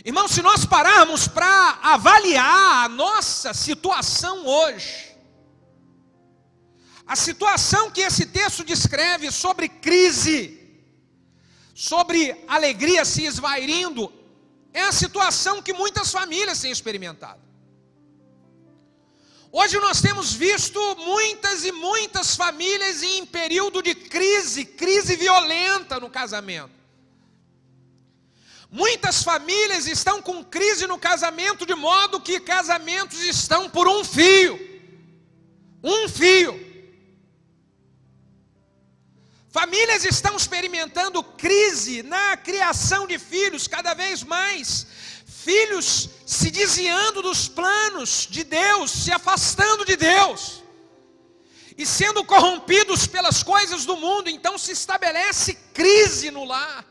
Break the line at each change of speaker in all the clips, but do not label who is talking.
Irmão, se nós pararmos para avaliar a nossa situação hoje, a situação que esse texto descreve sobre crise, sobre alegria se esvairindo, é a situação que muitas famílias têm experimentado. Hoje nós temos visto muitas e muitas famílias em período de crise violenta no casamento. Muitas famílias estão com crise no casamento, de modo que casamentos estão por um fio. Um fio. Famílias estão experimentando crise na criação de filhos, cada vez mais. Filhos se desviando dos planos de Deus, se afastando de Deus. E sendo corrompidos pelas coisas do mundo, então se estabelece crise no lar.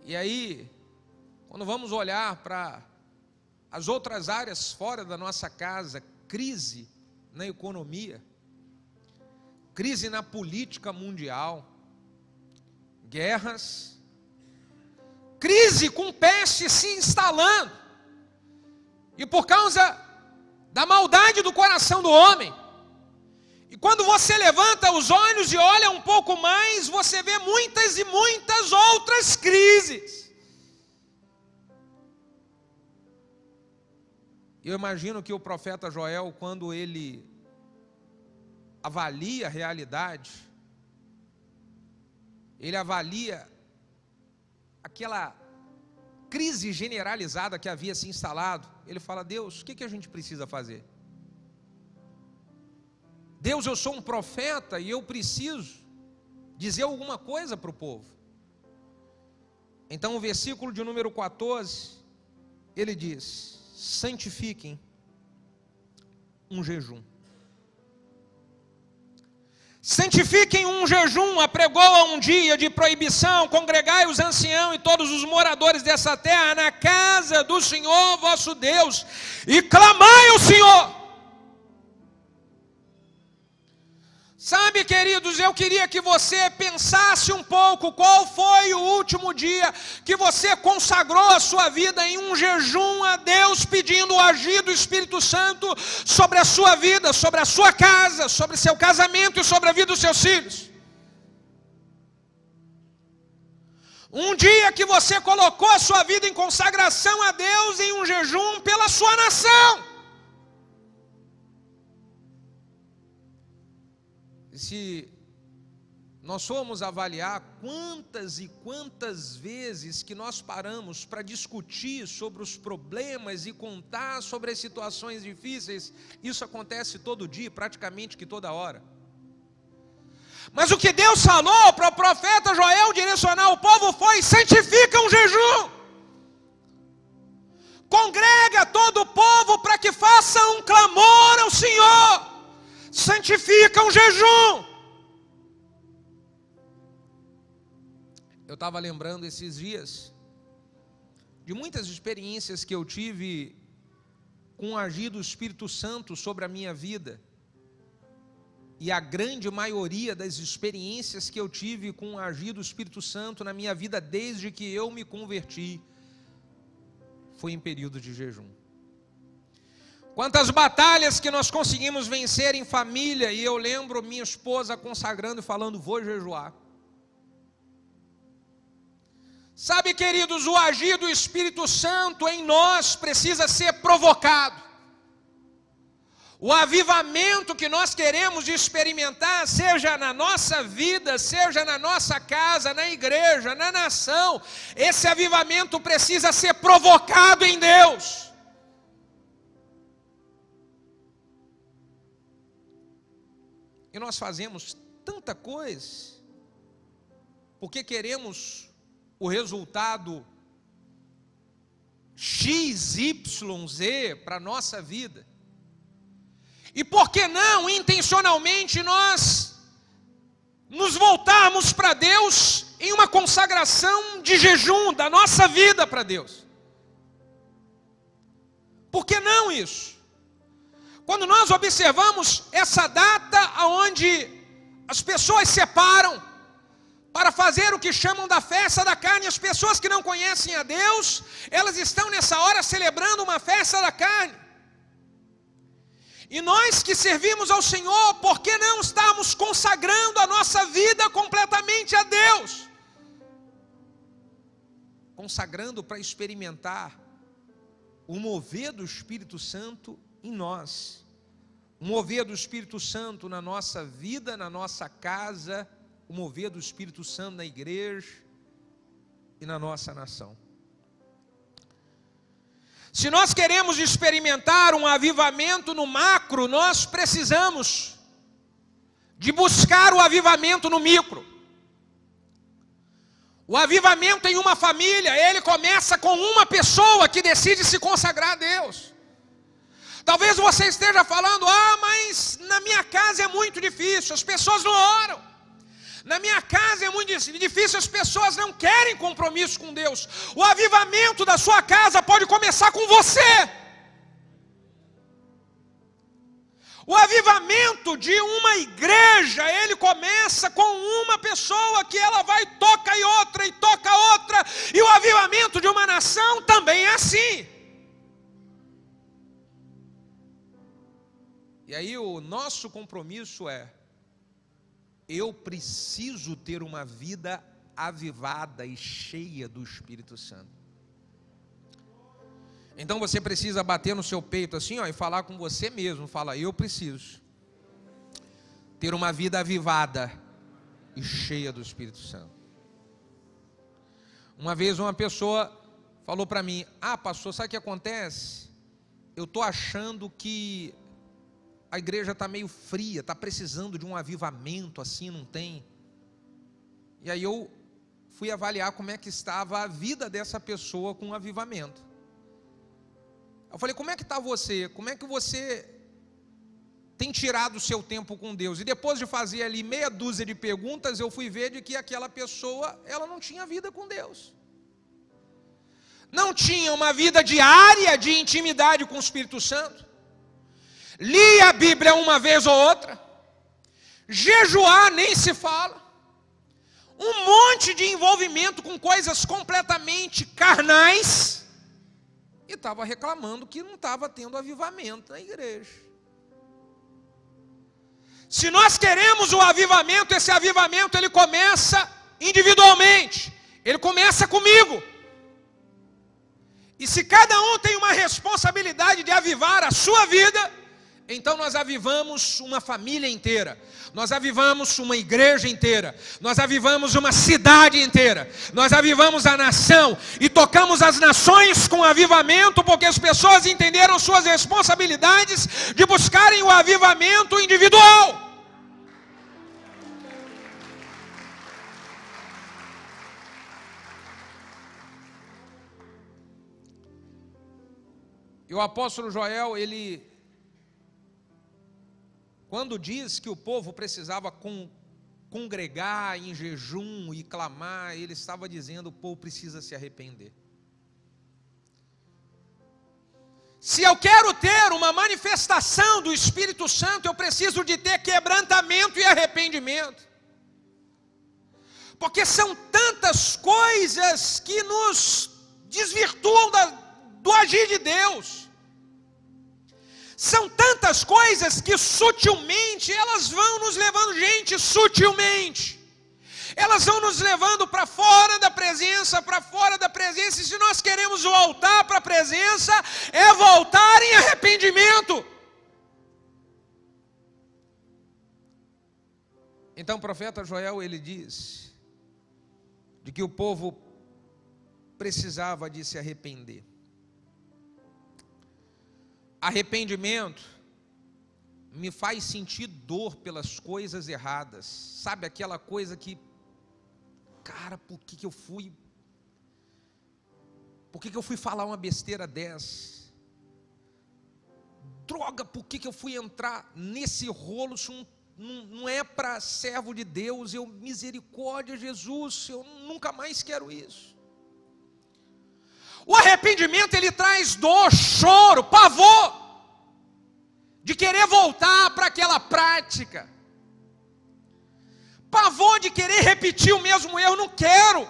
E aí, quando vamos olhar para as outras áreas fora da nossa casa, crise na economia, crise na política mundial, guerras, crise com peste se instalando, e por causa da maldade do coração do homem. E quando você levanta os olhos e olha um pouco mais, você vê muitas e muitas outras crises. Eu imagino que o profeta Joel, quando ele avalia a realidade, ele avalia aquela crise generalizada que havia se instalado, ele fala: Deus, o que a gente precisa fazer? Deus, eu sou um profeta e eu preciso dizer alguma coisa para o povo. Então o versículo de número 14, ele diz: santifiquem um jejum. Santifiquem um jejum, apregoa um dia de proibição, congregai os anciãos e todos os moradores dessa terra na casa do Senhor vosso Deus, e clamai ao Senhor. Sabe, queridos, eu queria que você pensasse um pouco qual foi o último dia que você consagrou a sua vida em um jejum a Deus, pedindo o agir do Espírito Santo sobre a sua vida, sobre a sua casa, sobre seu casamento e sobre a vida dos seus filhos. Um dia que você colocou a sua vida em consagração a Deus em um jejum pela sua nação. Se nós formos avaliar quantas e quantas vezes que nós paramos para discutir sobre os problemas e contar sobre as situações difíceis, isso acontece todo dia, praticamente que toda hora. Mas o que Deus falou para o profeta Joel direcionar o povo foi: santifica um jejum. Congrega todo o povo para que faça um clamor ao Senhor. Santifica um jejum. Eu estava lembrando esses dias de muitas experiências que eu tive com o agir do Espírito Santo sobre a minha vida. E a grande maioria das experiências que eu tive com o agir do Espírito Santo na minha vida desde que eu me converti foi em período de jejum. Quantas batalhas que nós conseguimos vencer em família, e eu lembro minha esposa consagrando e falando: vou jejuar. Sabe, queridos, o agir do Espírito Santo em nós precisa ser provocado. O avivamento que nós queremos experimentar, seja na nossa vida, seja na nossa casa, na igreja, na nação, esse avivamento precisa ser provocado em Deus. E nós fazemos tanta coisa, porque queremos o resultado X, Y, Z para a nossa vida. E por que não, intencionalmente, nós nos voltarmos para Deus em uma consagração de jejum da nossa vida para Deus? Por que não isso? Quando nós observamos essa data onde as pessoas separam para fazer o que chamam da festa da carne. As pessoas que não conhecem a Deus, elas estão nessa hora celebrando uma festa da carne. E nós que servimos ao Senhor, por que não estamos consagrando a nossa vida completamente a Deus? Consagrando para experimentar o mover do Espírito Santo em nós. O mover do Espírito Santo na nossa vida, na nossa casa, o mover do Espírito Santo na igreja e na nossa nação. Se nós queremos experimentar um avivamento no macro, nós precisamos de buscar o avivamento no micro. O avivamento em uma família, ele começa com uma pessoa que decide se consagrar a Deus. Talvez você esteja falando, mas na minha casa é muito difícil, as pessoas não oram. Na minha casa é muito difícil, as pessoas não querem compromisso com Deus. O avivamento da sua casa pode começar com você. O avivamento de uma igreja, ele começa com uma pessoa que ela vai, toca outra, e o avivamento de uma nação também é assim. E aí o nosso compromisso é: eu preciso ter uma vida avivada e cheia do Espírito Santo. Então você precisa bater no seu peito assim, e falar com você mesmo. Fala: eu preciso ter uma vida avivada e cheia do Espírito Santo. Uma vez uma pessoa falou para mim: pastor, sabe o que acontece? Eu estou achando que a igreja está meio fria, está precisando de um avivamento assim, não tem? E aí eu fui avaliar como é que estava a vida dessa pessoa com o avivamento. Eu falei: como é que está você? Como é que você tem tirado o seu tempo com Deus? E depois de fazer ali meia dúzia de perguntas, eu fui ver de que aquela pessoa, ela não tinha vida com Deus. Não tinha uma vida diária de intimidade com o Espírito Santo. Lia a Bíblia uma vez ou outra, jejuar nem se fala, um monte de envolvimento com coisas completamente carnais, e estava reclamando que não estava tendo avivamento na igreja. Se nós queremos o avivamento, esse avivamento ele começa individualmente, ele começa comigo. E se cada um tem uma responsabilidade de avivar a sua vida, então nós avivamos uma família inteira, nós avivamos uma igreja inteira, nós avivamos uma cidade inteira, nós avivamos a nação e tocamos as nações com avivamento, porque as pessoas entenderam suas responsabilidades de buscarem o avivamento individual. E o apóstolo Joel, quando diz que o povo precisava congregar em jejum e clamar, ele estava dizendo: o povo precisa se arrepender. Se eu quero ter uma manifestação do Espírito Santo, eu preciso de ter quebrantamento e arrependimento. Porque são tantas coisas que nos desvirtuam do agir de Deus. São tantas coisas que sutilmente elas vão nos levando, sutilmente. Elas vão nos levando para fora da presença, e se nós queremos voltar para a presença, é voltar em arrependimento. Então o profeta Joel, ele diz de que o povo precisava de se arrepender. Arrependimento me faz sentir dor pelas coisas erradas. Sabe aquela coisa que, cara, por que eu fui falar uma besteira dessa? Droga, por que eu fui entrar nesse rolo? Isso não é para servo de Deus. Misericórdia, Jesus, eu nunca mais quero isso. O arrependimento, ele traz dor, choro, pavor de querer voltar para aquela prática. pavor de querer repetir o mesmo erro, não quero.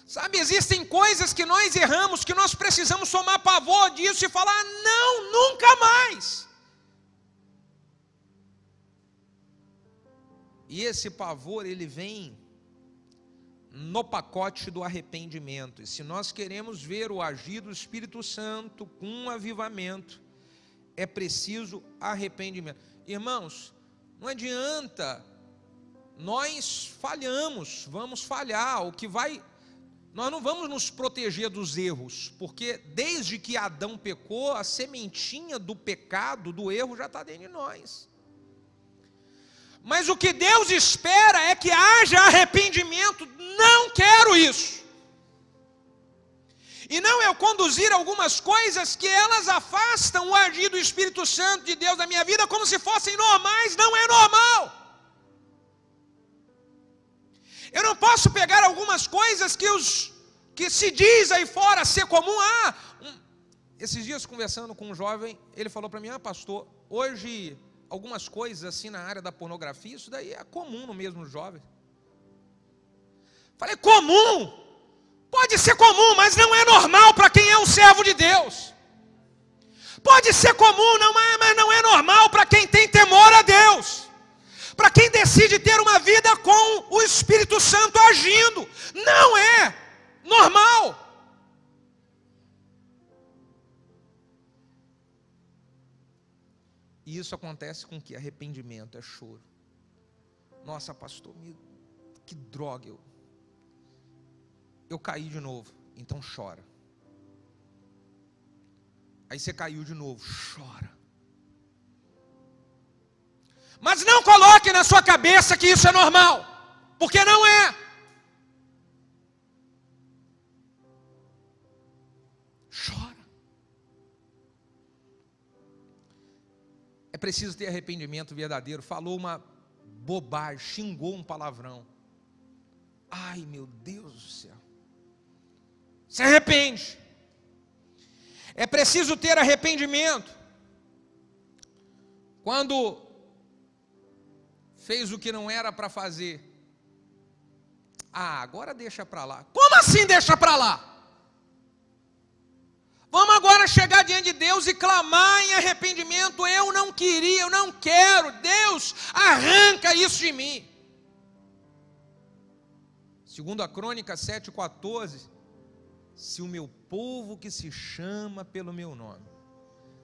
Sabe, existem coisas que nós erramos, que nós precisamos tomar pavor disso e falar, não, nunca mais. E esse pavor, ele vem no pacote do arrependimento. E se nós queremos ver o agir do Espírito Santo com um avivamento, é preciso arrependimento. Irmãos, não adianta, nós falhamos, vamos falhar, nós não vamos nos proteger dos erros, porque desde que Adão pecou, a sementinha do pecado, do erro já está dentro de nós. Mas o que Deus espera é que haja arrependimento. Não quero isso. E não eu conduzir algumas coisas que elas afastam o agir do Espírito Santo de Deus na minha vida como se fossem normais. Não é normal. Eu não posso pegar algumas coisas que se diz aí fora ser comum. Esses dias conversando com um jovem, ele falou para mim, pastor, hoje algumas coisas assim na área da pornografia, isso daí é comum no mesmo jovem. Falei, comum? Pode ser comum, mas não é normal para quem é um servo de Deus. Pode ser comum, mas não é normal para quem tem temor a Deus. Para quem decide ter uma vida com o Espírito Santo agindo. Não é normal. E isso acontece com que arrependimento, é choro. Nossa, pastor, que droga, eu caí de novo, então chora. Aí você caiu de novo, chora. Mas não coloque na sua cabeça que isso é normal, porque não é. Chora. É preciso ter arrependimento verdadeiro. Falou uma bobagem, xingou um palavrão. Ai, meu Deus do céu. Se arrepende. É preciso ter arrependimento. Quando fez o que não era para fazer. Agora deixa para lá. Como assim deixa para lá? Vamos agora chegar diante de Deus e clamar em arrependimento. Eu não queria, eu não quero. Deus, arranca isso de mim. 2 Crônicas 7,14. Se o meu povo que se chama pelo meu nome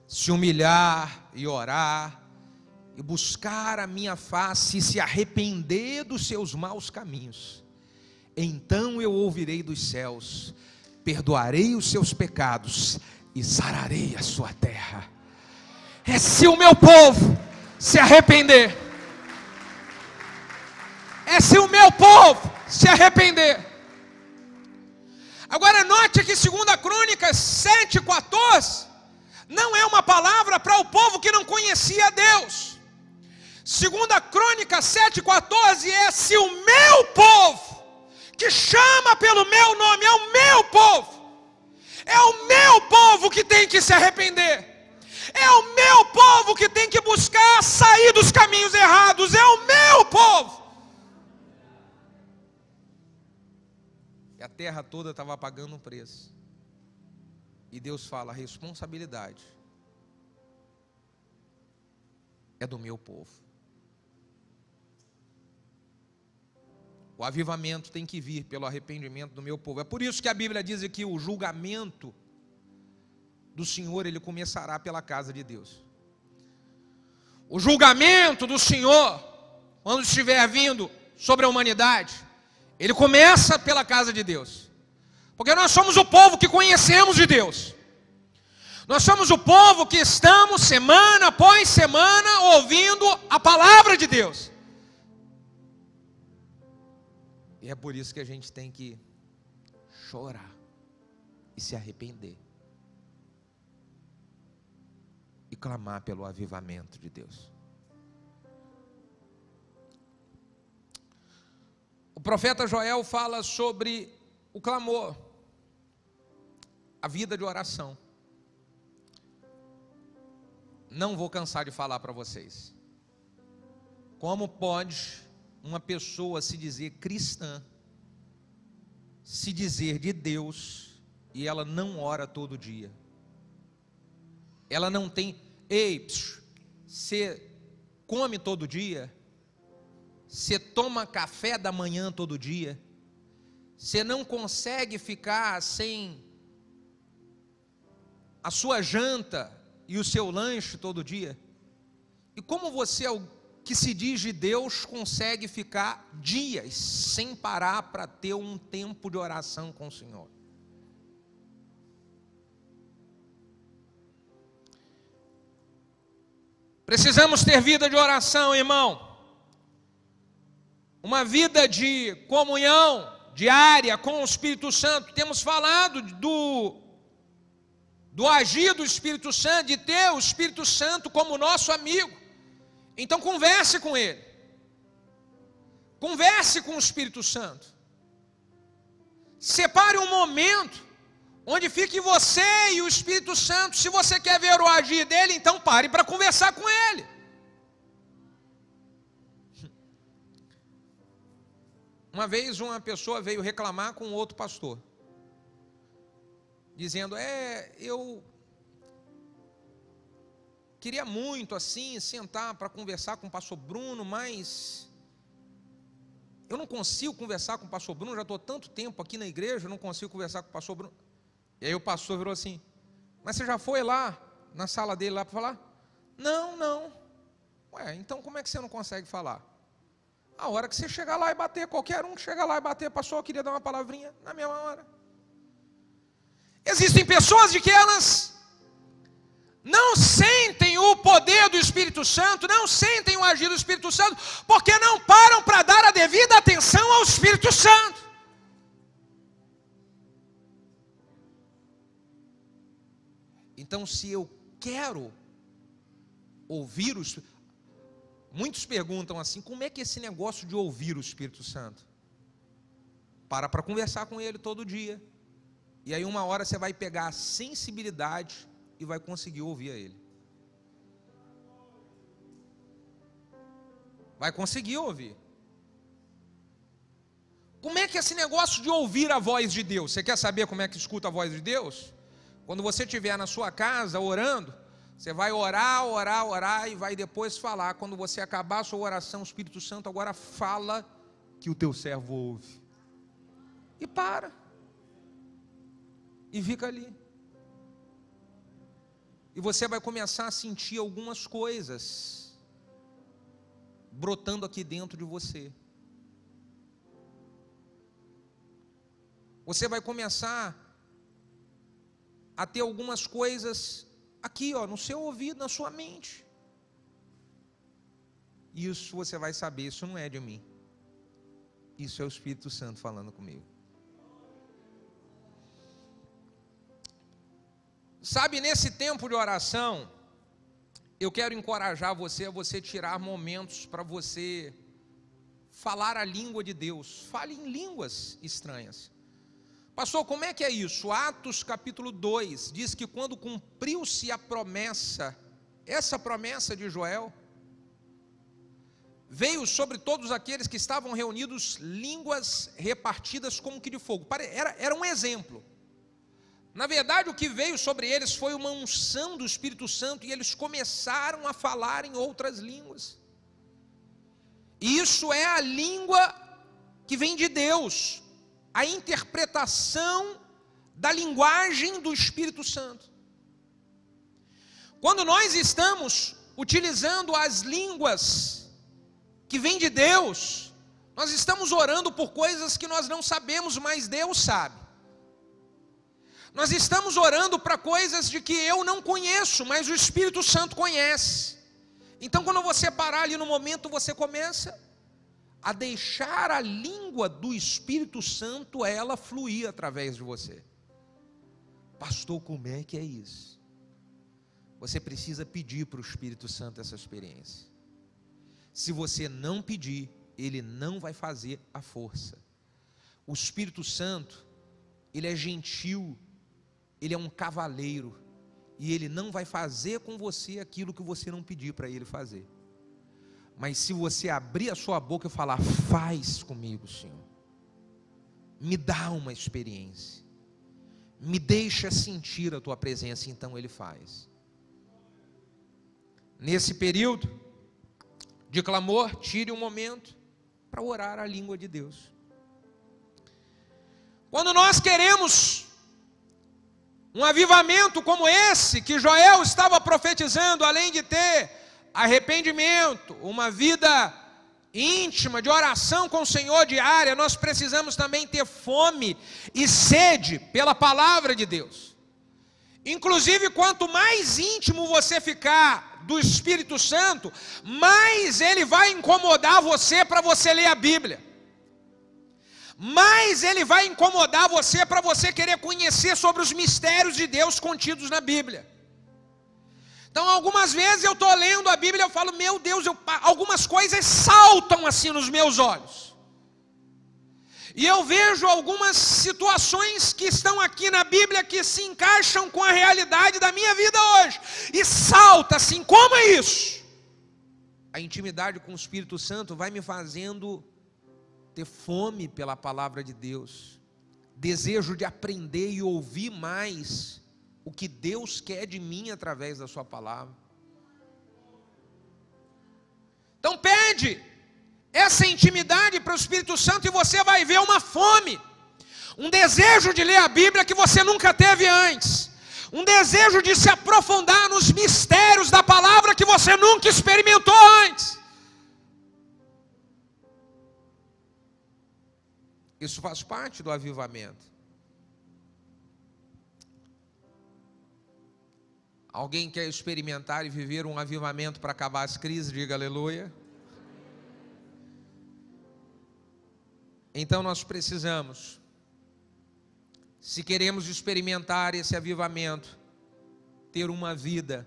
se humilhar e orar e buscar a minha face e se arrepender dos seus maus caminhos, então eu ouvirei dos céus, perdoarei os seus pecados e sararei a sua terra. É se o meu povo se arrepender. É se o meu povo se arrepender. Agora note que 2 Crônicas 7,14 não é uma palavra para o povo que não conhecia Deus. 2 Crônicas 7,14 é se o meu povo, que chama pelo meu nome, é o meu povo. É o meu povo que tem que se arrepender. É o meu povo que tem que buscar sair dos caminhos errados. É o meu povo. E a terra toda estava pagando um preço. E Deus fala, a responsabilidade é do meu povo. O avivamento tem que vir pelo arrependimento do meu povo. É por isso que a Bíblia diz que o julgamento do Senhor, ele começará pela casa de Deus. O julgamento do Senhor, quando estiver vindo sobre a humanidade, ele começa pela casa de Deus. Porque nós somos o povo que conhecemos de Deus. Nós somos o povo que estamos semana após semana ouvindo a palavra de Deus. E é por isso que a gente tem que chorar e se arrepender. E clamar pelo avivamento de Deus. O profeta Joel fala sobre o clamor, a vida de oração. Não vou cansar de falar para vocês. Como pode uma pessoa se dizer cristã, se dizer de Deus, e ela não ora todo dia. Ela não tem, você come todo dia? Você toma café da manhã todo dia? Você não consegue ficar sem a sua janta e o seu lanche todo dia? E como você, que se diz de Deus, consegue ficar dias sem parar para ter um tempo de oração com o Senhor? Precisamos ter vida de oração, irmão. Uma vida de comunhão diária com o Espírito Santo. Temos falado do agir do Espírito Santo, de ter o Espírito Santo como nosso amigo. Então converse com Ele. Converse com o Espírito Santo. Separe um momento onde fique você e o Espírito Santo. Se você quer ver o agir dele, então pare para conversar com Ele. Uma vez uma pessoa veio reclamar com outro pastor, dizendo, eu queria muito assim sentar para conversar com o pastor Bruno, mas eu não consigo conversar com o pastor Bruno, já estou tanto tempo aqui na igreja, eu não consigo conversar com o pastor Bruno. E aí o pastor virou assim, mas você já foi lá, na sala dele lá para falar? Não. Ué, então como é que você não consegue falar? A hora que você chegar lá e bater, qualquer um que chega lá e bater, pastor, eu queria dar uma palavrinha, na mesma hora. Existem pessoas de que elas não sentem o poder do Espírito Santo, não sentem o agir do Espírito Santo, porque não param para dar a devida atenção ao Espírito Santo. Então, se eu quero ouvir o Espírito, muitos perguntam assim, como é que é esse negócio de ouvir o Espírito Santo? Para conversar com Ele todo dia. E aí uma hora você vai pegar a sensibilidade e vai conseguir ouvir a Ele. Vai conseguir ouvir. Como é que é esse negócio de ouvir a voz de Deus? Você quer saber como é que escuta a voz de Deus? Quando você estiver na sua casa orando, você vai orar e vai depois falar. Quando você acabar a sua oração, o Espírito Santo agora fala que o teu servo ouve. E para. E fica ali. E você vai começar a sentir algumas coisas brotando aqui dentro de você. Você vai começar a ter algumas coisas aqui, no seu ouvido, na sua mente. Isso você vai saber, isso não é de mim. Isso é o Espírito Santo falando comigo. Sabe, nesse tempo de oração, eu quero encorajar você a você tirar momentos para você falar a língua de Deus. Fale em línguas estranhas. Pastor, como é que é isso? Atos capítulo 2 diz que quando cumpriu-se a promessa, essa promessa de Joel, veio sobre todos aqueles que estavam reunidos línguas repartidas como que de fogo. Era um exemplo. Na verdade, o que veio sobre eles foi uma unção do Espírito Santo e eles começaram a falar em outras línguas. E isso é a língua que vem de Deus, a interpretação da linguagem do Espírito Santo. Quando nós estamos utilizando as línguas que vêm de Deus, nós estamos orando por coisas que nós não sabemos, mas Deus sabe. Nós estamos orando para coisas de que eu não conheço, mas o Espírito Santo conhece. Então, quando você parar ali no momento, você começa a deixar a língua do Espírito Santo, ela fluir através de você. Pastor, como é que é isso? Você precisa pedir para o Espírito Santo essa experiência. Se você não pedir, ele não vai fazer a força. O Espírito Santo, ele é gentil, ele é um cavaleiro, e ele não vai fazer com você aquilo que você não pedir para ele fazer. Mas se você abrir a sua boca e falar: faz comigo, Senhor, me dá uma experiência, me deixa sentir a tua presença, então Ele faz. Nesse período de clamor, tire um momento para orar a língua de Deus. Quando nós queremos um avivamento como esse que Joel estava profetizando, além de ter arrependimento, uma vida íntima de oração com o Senhor diária, nós precisamos também ter fome e sede pela palavra de Deus. Inclusive, quanto mais íntimo você ficar do Espírito Santo, mais ele vai incomodar você para você ler a Bíblia, mais ele vai incomodar você para você querer conhecer sobre os mistérios de Deus contidos na Bíblia. Então, algumas vezes eu estou lendo a Bíblia e eu falo: meu Deus, algumas coisas saltam assim nos meus olhos. E eu vejo algumas situações que estão aqui na Bíblia que se encaixam com a realidade da minha vida hoje. E salta assim: como é isso? A intimidade com o Espírito Santo vai me fazendo ter fome pela palavra de Deus, desejo de aprender e ouvir mais o que Deus quer de mim através da sua palavra. Então pede essa intimidade para o Espírito Santo e você vai ver uma fome, um desejo de ler a Bíblia que você nunca teve antes, um desejo de se aprofundar nos mistérios da palavra que você nunca experimentou antes. Isso faz parte do avivamento. Alguém quer experimentar e viver um avivamento para acabar as crises? Diga aleluia. Então nós precisamos, se queremos experimentar esse avivamento, ter uma vida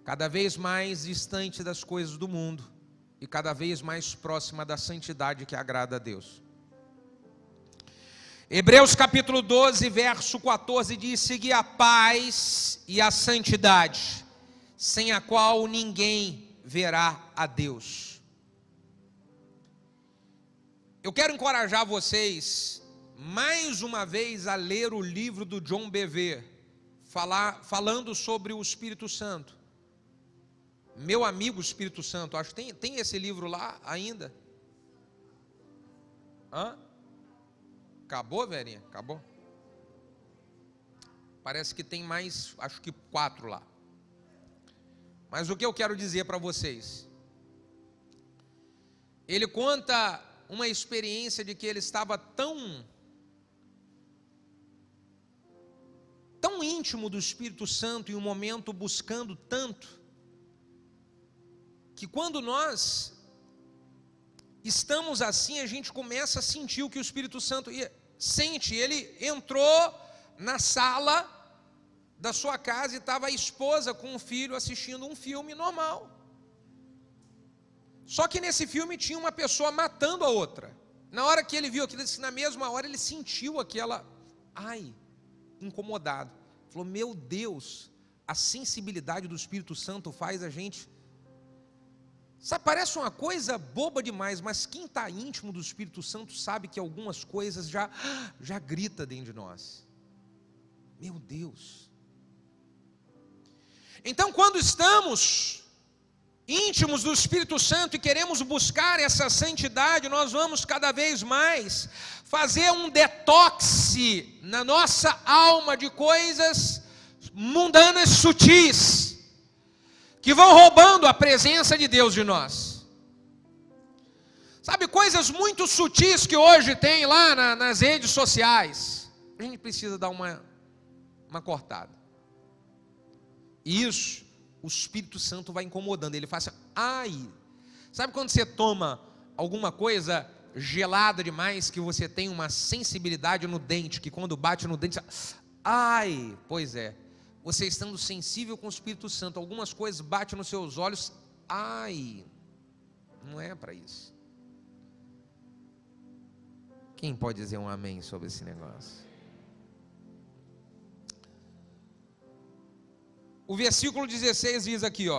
cada vez mais distante das coisas do mundo e cada vez mais próxima da santidade que agrada a Deus. Hebreus capítulo 12, verso 14 diz: segui a paz e a santidade, sem a qual ninguém verá a Deus. Eu quero encorajar vocês, mais uma vez, a ler o livro do John Bevere, falando sobre o Espírito Santo. Meu amigo Espírito Santo, acho que tem esse livro lá ainda. Hã? Acabou, Verinha? Acabou? Parece que tem mais, acho que 4 lá. Mas o que eu quero dizer para vocês? Ele conta uma experiência de que ele estava tão íntimo do Espírito Santo em um momento, buscando tanto, que quando nós estamos assim, a gente começa a sentir o que o Espírito Santo sente. Ele entrou na sala da sua casa e estava a esposa com o filho assistindo um filme normal. Só que nesse filme tinha uma pessoa matando a outra. Na hora que ele viu aquilo, na mesma hora ele sentiu aquela, incomodado. Falou: meu Deus, a sensibilidade do Espírito Santo faz a gente... Sabe, parece uma coisa boba demais, mas quem está íntimo do Espírito Santo sabe que algumas coisas já grita dentro de nós. Meu Deus. Então, quando estamos íntimos do Espírito Santo e queremos buscar essa santidade, nós vamos cada vez mais fazer um detox na nossa alma de coisas mundanas sutis, que vão roubando a presença de Deus de nós. Sabe, coisas muito sutis que hoje tem lá nas redes sociais, a gente precisa dar uma cortada. E isso, o Espírito Santo vai incomodando. Ele faz assim, sabe quando você toma alguma coisa gelada demais, que você tem uma sensibilidade no dente, que quando bate no dente, pois é. Você estando sensível com o Espírito Santo, algumas coisas batem nos seus olhos, não é para isso. Quem pode dizer um amém sobre esse negócio? O versículo 16 diz aqui,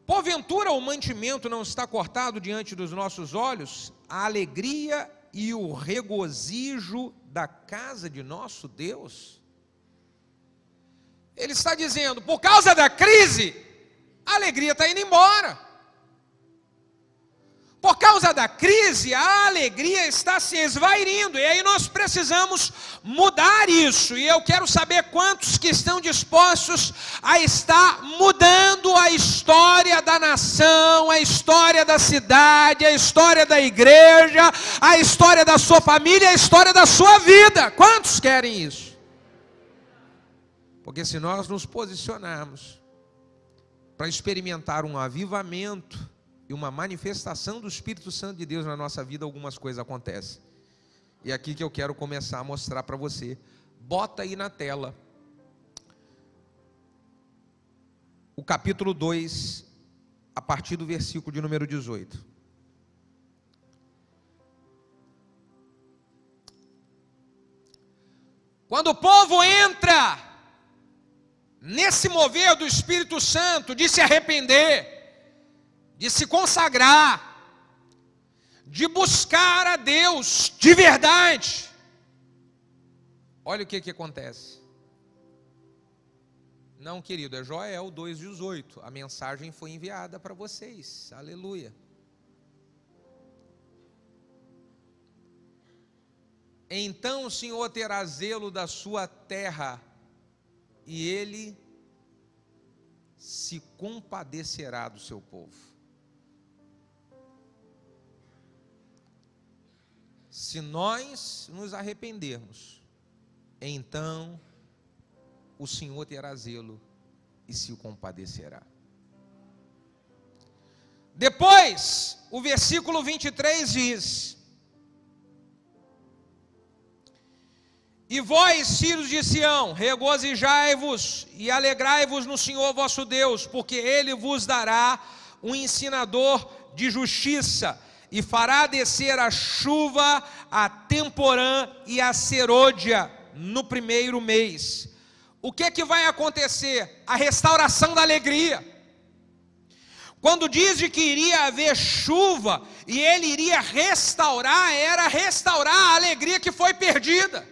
Porventura o mantimento não está cortado diante dos nossos olhos, a alegria e o regozijo da casa de nosso Deus? Ele está dizendo, por causa da crise, a alegria está indo embora. Por causa da crise, a alegria está se esvairindo, e aí nós precisamos mudar isso, e eu quero saber quantos que estão dispostos a estar mudando a história da nação, a história da cidade, a história da igreja, a história da sua família, a história da sua vida. Quantos querem isso? Porque se nós nos posicionarmos para experimentar um avivamento e uma manifestação do Espírito Santo de Deus na nossa vida, algumas coisas acontecem. E é aqui que eu quero começar a mostrar para você. Bota aí na tela o capítulo 2, a partir do versículo de número 18. Quando o povo entra nesse mover do Espírito Santo, de se arrepender, de se consagrar, de buscar a Deus de verdade, olha o que acontece. Não, querido, é Joel 2,18, a mensagem foi enviada para vocês, aleluia. Então o Senhor terá zelo da sua terra, e Ele se compadecerá do seu povo. Se nós nos arrependermos, então o Senhor terá zelo e se compadecerá. Depois, o versículo 23 diz: E vós, filhos de Sião, regozijai-vos e alegrai-vos no Senhor vosso Deus, porque Ele vos dará um ensinador de justiça, e fará descer a chuva, a temporã e a serôdia no primeiro mês. O que vai acontecer? A restauração da alegria. Quando diz de que iria haver chuva e Ele iria restaurar, era restaurar a alegria que foi perdida,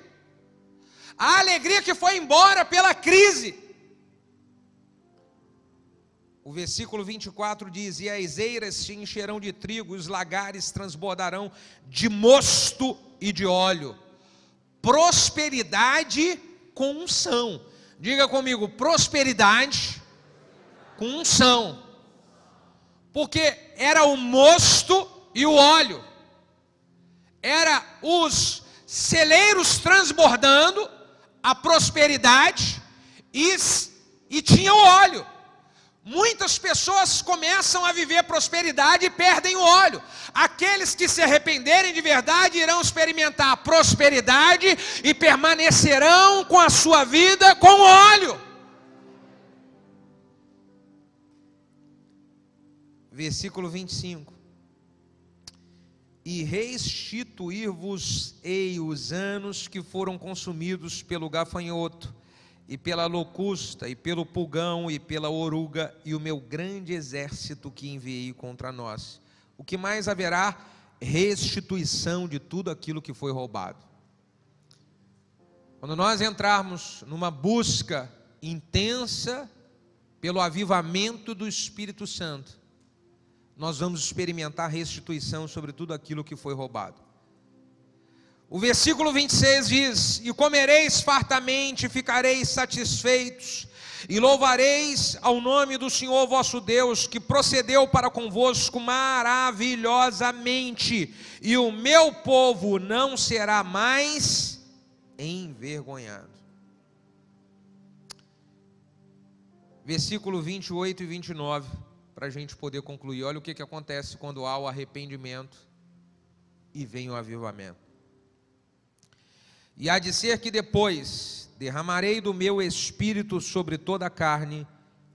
a alegria que foi embora pela crise. O versículo 24 diz: E as eiras se encherão de trigo, os lagares transbordarão de mosto e de óleo. Prosperidade com unção. Diga comigo, prosperidade com unção. Porque era o mosto e o óleo. Era os celeiros transbordando, a prosperidade, e tinha o óleo. Muitas pessoas começam a viver prosperidade e perdem o óleo. Aqueles que se arrependerem de verdade irão experimentar prosperidade e permanecerão com a sua vida com óleo. Versículo 25. E restituir-vos-ei os anos que foram consumidos pelo gafanhoto, e pela locusta, e pelo pulgão, e pela oruga, e o meu grande exército que enviei contra nós. O que mais haverá? Restituição de tudo aquilo que foi roubado. Quando nós entrarmos numa busca intensa pelo avivamento do Espírito Santo, nós vamos experimentar restituição sobre tudo aquilo que foi roubado. O versículo 26 diz: E comereis fartamente, ficareis satisfeitos, e louvareis ao nome do Senhor vosso Deus, que procedeu para convosco maravilhosamente, e o meu povo não será mais envergonhado. Versículo 28 e 29, para a gente poder concluir. Olha o que acontece quando há o arrependimento e vem o avivamento. E há de ser que depois derramarei do meu espírito sobre toda a carne,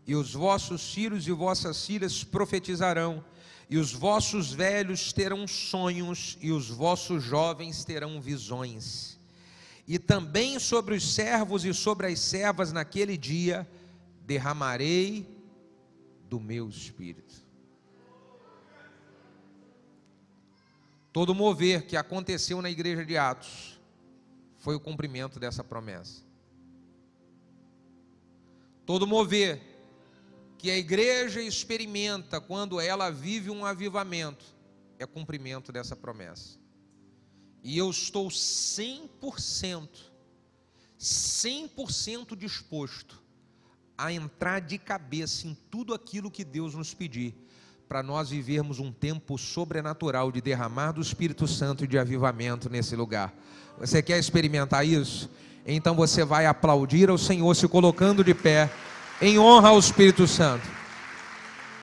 e os vossos filhos e vossas filhas profetizarão, e os vossos velhos terão sonhos, e os vossos jovens terão visões. E também sobre os servos e sobre as servas naquele dia derramarei do meu espírito. Todo mover que aconteceu na igreja de Atos foi o cumprimento dessa promessa. Todo mover que a igreja experimenta quando ela vive um avivamento é cumprimento dessa promessa. E eu estou 100% disposto a entrar de cabeça em tudo aquilo que Deus nos pedir, para nós vivermos um tempo sobrenatural de derramar do Espírito Santo e de avivamento nesse lugar. Você quer experimentar isso? Então você vai aplaudir ao Senhor se colocando de pé, em honra ao Espírito Santo.